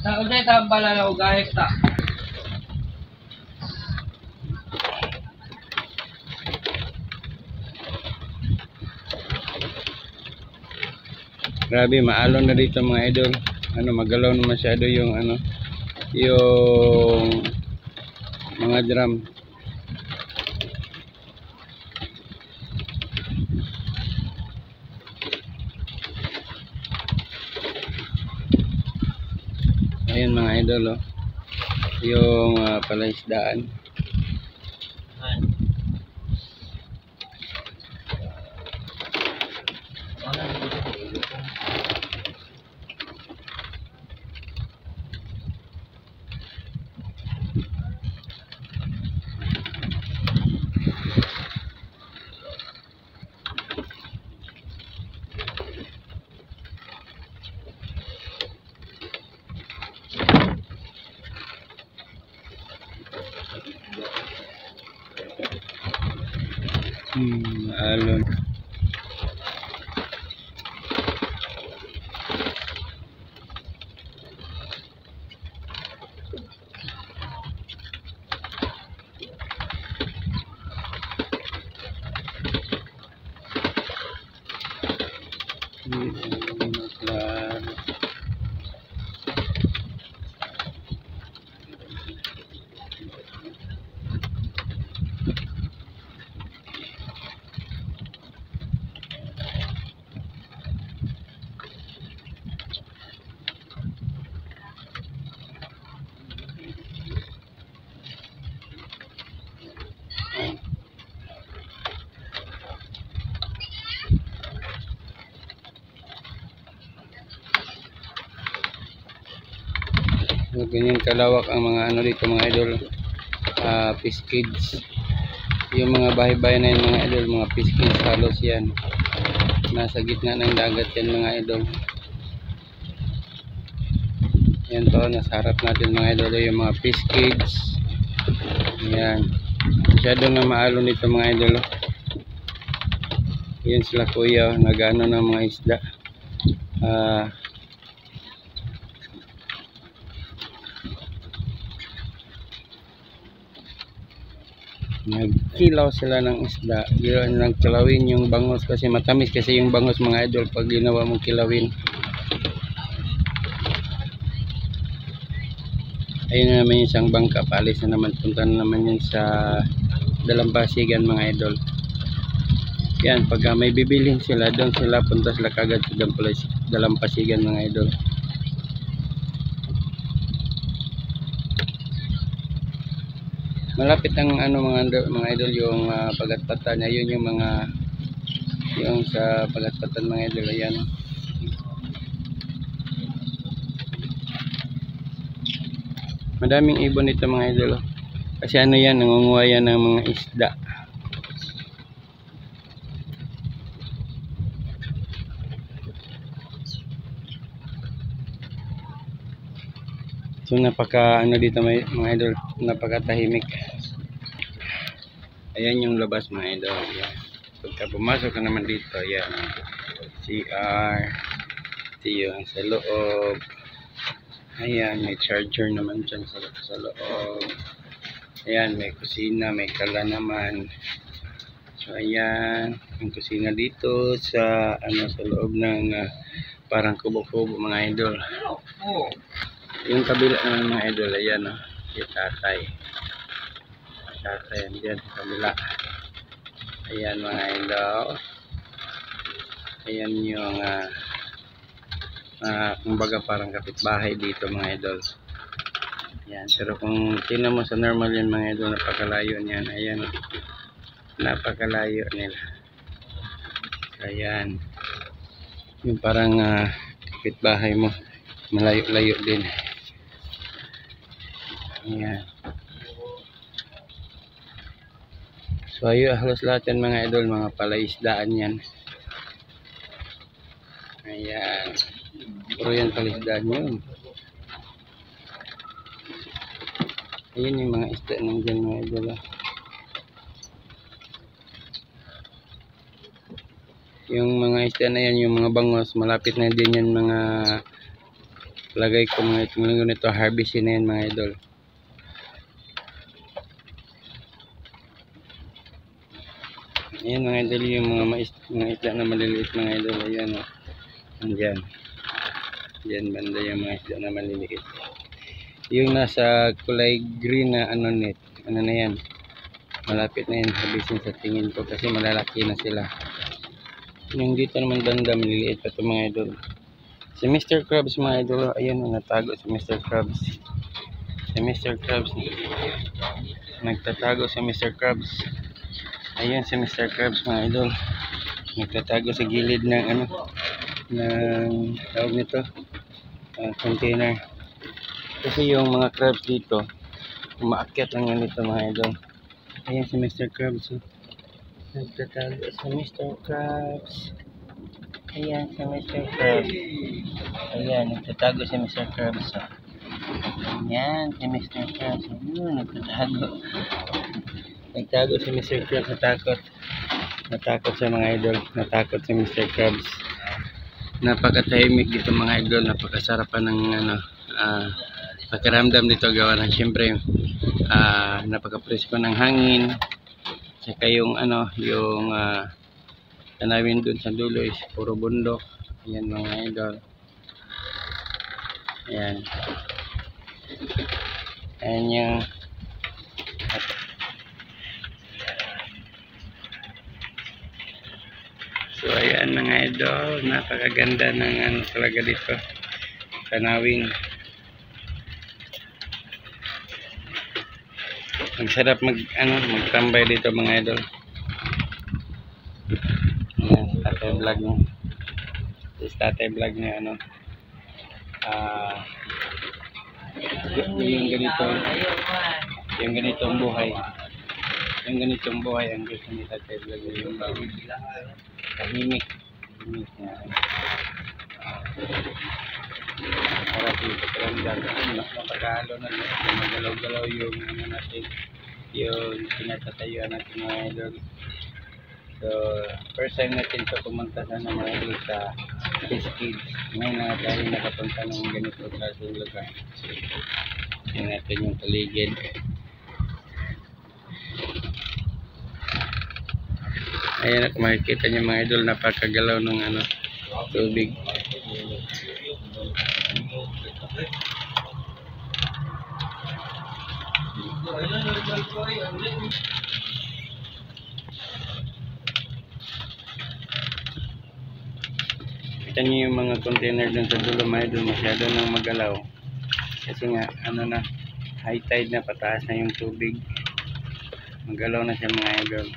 Sa uday tambala na ugahe ta. Grabe, maalon na dito mga idol. Magalaw na masyado yung yung mga drum. Ayan mga idol, oh. Yung palaisdaan. Alon. So, ganyan kalawak ang mga dito mga idol, fish cage. Yung mga bahay-bahay na yun mga idol, mga fish cage halos yan. Nasa gitna ng dagat yan mga idol. Yan to, nasa harap natin mga idol yung mga fish cage. Yan. Masyado na maalon nito mga idol. Yan sila kuya, nagano ng mga isda. Nagkilaw sila ng isda. Nagkilawin yung bangos kasi matamis kasi yung bangos mga idol pag ginawa mong kilawin. Ayun na naman yung isang bangka, paalis na naman, punta na naman yun sa Dalampasigan mga idol. Yan, pag may bibilhin sila, doon sila punta sila kagad sa Dalampasigan mga idol. Malapit ang mga idol yung pagatpatan niya, yun yung sa pagatpatan mga idol. Ayan. Madaming ibon ito mga idol. Kasi yan, nangunguha yan ng mga isda. So napaka dito mga idol, napakatahimik. Ayan yung labas mga idol. Ayan. Pagka pumasok ka naman dito, ayan, CR, ito yung sa loob. Ayan, may charger naman dyan sa loob. Ayan, may kusina, may kala naman. So ayan, yung kusina dito sa sa loob ng parang kubo-kubo mga idol. Yung kabila naman mga idol, ayan si tatay. Tatay andyan sa kabila. Ayan mga idol. Ayan yung kumbaga parang kapitbahay dito mga idol. Ayan, pero kung tingnan mo sa normal yan mga idol, napakalayo niyan. Ayan, napakalayo nila. Ayan, yung parang kapitbahay mo, malayo-layo din. Ayan. So ayun, halos lahat yan mga idol, mga palaisdaan yan. Ayan, puro yan palaisdaan yun. Ayan yung mga isda nandyan mga idol. Yung mga isda na yan, yung mga bangos, malapit na din yan mga lagay ko mga itong linggo nito, harvestin na yan mga idol. Ayan mga idol, yung mga isda na maliliit mga idol. Ayan o. Andyan. Diyan banda yung mga isda na maliliit. Yung nasa kulay green na ano na yan. Malapit na yan harvestin sa tingin ko kasi malalaki na sila. Yung dito naman banda maliliit pa ito mga idol. Si Mr. Krabs mga idol. Ayan o, natago si Mr. Krabs. Si Mr. Krabs. Nagtatago si Mr. Krabs. Ayan si Mr. Krabs mga idol. Nagtatago sa gilid ng ano, ng tawag nito, container. Kasi yung mga crabs dito, umaakyat lang yan dito mga idol. Ayan si Mr. Krabs. Nagtatago si Mr. Krabs. Ayan si Mr. Krabs. Ayan, nagtatago si Mr. Krabs. Ayan si Mr. Krabs. Ayan, nagtatago. Nagtago si Mr. Krabs, natakot sa mga idol, natakot si Mr. Krabs. Napakatahimik dito mga idol, napakasarapan ng ano, pakiramdam dito gawa ng syempre napakapresko ng hangin, saka yung ano, yung tanawin dun sa dulo is puro bundok. Ayan mga idol. Ayan. Ayan yung so ayan mga idol, napakaganda ng ano talaga dito, tanawin. Ang sarap magtambay dito mga idol. Ayan, tatay vlog niya. Tatay vlog niya ano. Yung ganitong buhay. Yung ganitong buhay ang gusto ni tatay vlog niya, yung tahimik. Harap yung pakiramdam. Napagalo na magalaw-galaw yung ano natin, yung pinatatayuan natin mga idol. So, first time natin ito pumunta sa mga idol sa Kids. Ngayon na tayo nakapunta ng ganito klaseng lugar. Tingnan natin yung paligid. Ayan, kung makikita niyo mga idol, napakagalaw ng ano, tubig. Kita niyo yung mga container dun sa dulo mga idol, masyado nang magalaw. Kasi nga, ano na, high tide na, pataas na yung tubig. Magalaw na siya mga idol.